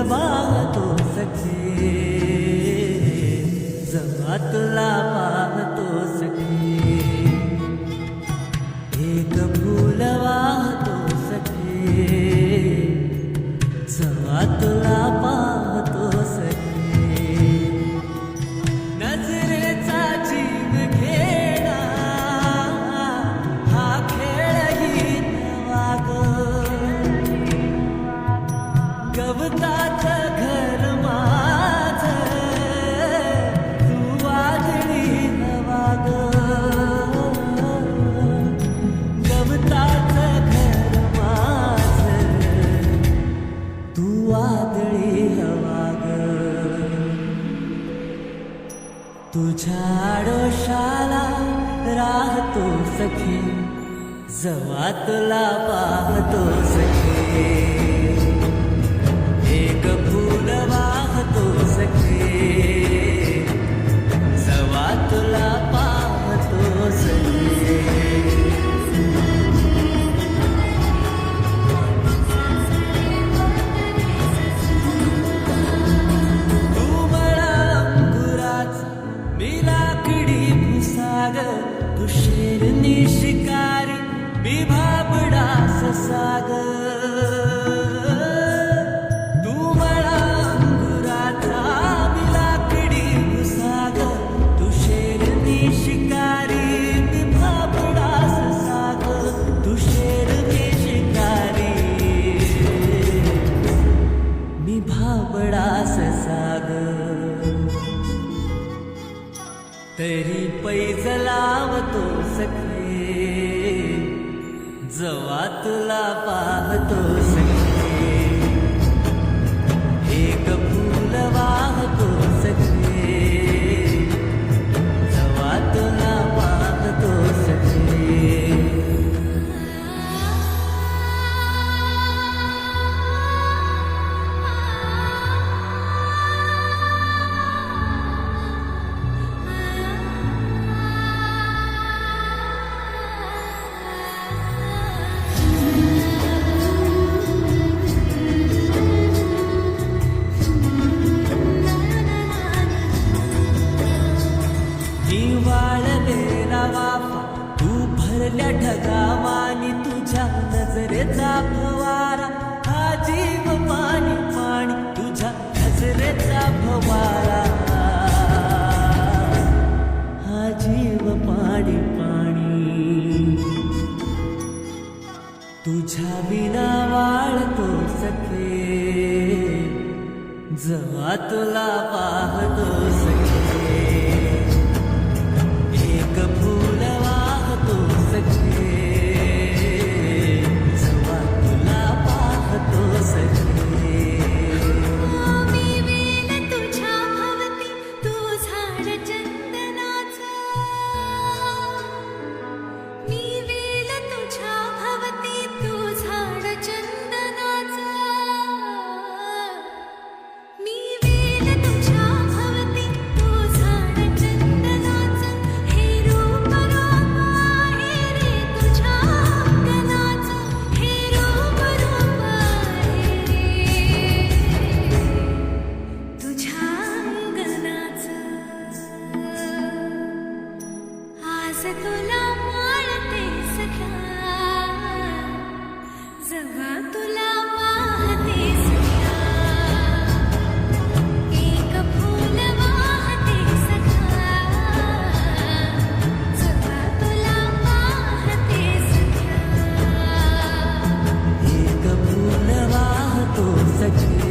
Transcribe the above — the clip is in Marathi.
वाहतो सखे, जेव्हा तुला पाहतो सखे. एक फूल वाहतो सखे, जेव्हा तुला पाहतो सखे. नजरेचा जीव घेणा हा खेळही नवा ग. गवताचं घर माझं तू वादळी हवा ग. गवताचं घर माझं तू वादळी हवा ग. तुझ्या आडोशाला राहतो सखी, जेव्हा तुला पाहतो सखे. एक फूल वाहतो सखे, जेव्हा तुला पाहतो सखे. तू मला अंकुराचा, मी लाकडी भुसाग. तू शेरनी शिकारी, मी भाबडा ससाग. तू मला अंकुराचा, मी लाकडी भुसाग. तू शेरनी शिकारी, मी भाबडा ससाग. तू शेरनी शिकारी, मी भाबडा ससाग. तरी पैज लावतो सखे, जेव्हा तुला पाहतो सखे. एक फूल वाहतो सखे, जेव्हा तुला पाहतो सखे. वाळलेला वाफा, तू भरल्या ढगावानी. तुझ्या नजरेचा फवारा, हा जीव पाणी पाणी. तुझ्या नजरेचा फवारा, हा जीव पाणी पाणी. तुझ्या विना वाळतो सखे, जेव्हा तुला पाहतो सखे. एक फूल वाहतो सखे, जेव्हा तुला पाहतो सखे. मी वेल तुझ्या भवती, तू झाड चंदनाचं. मी वेल तुझ्या भवती, तू झाड चंदनाचं. मी वेल तुझ्या भवती, तू झाड चंदनाचं. हे रूप रूप आहे रे तुझ्या अंगणाचं. हे रूप रूप आहे रे तुझ्या अंगणाचं. आज तुला माळते सख्या, जेव्हा तुला पाहते सख्या. एक फूल वाहते सख्या, जेव्हा तुला पाहते सख्या. एक फूल वाहतो सखे,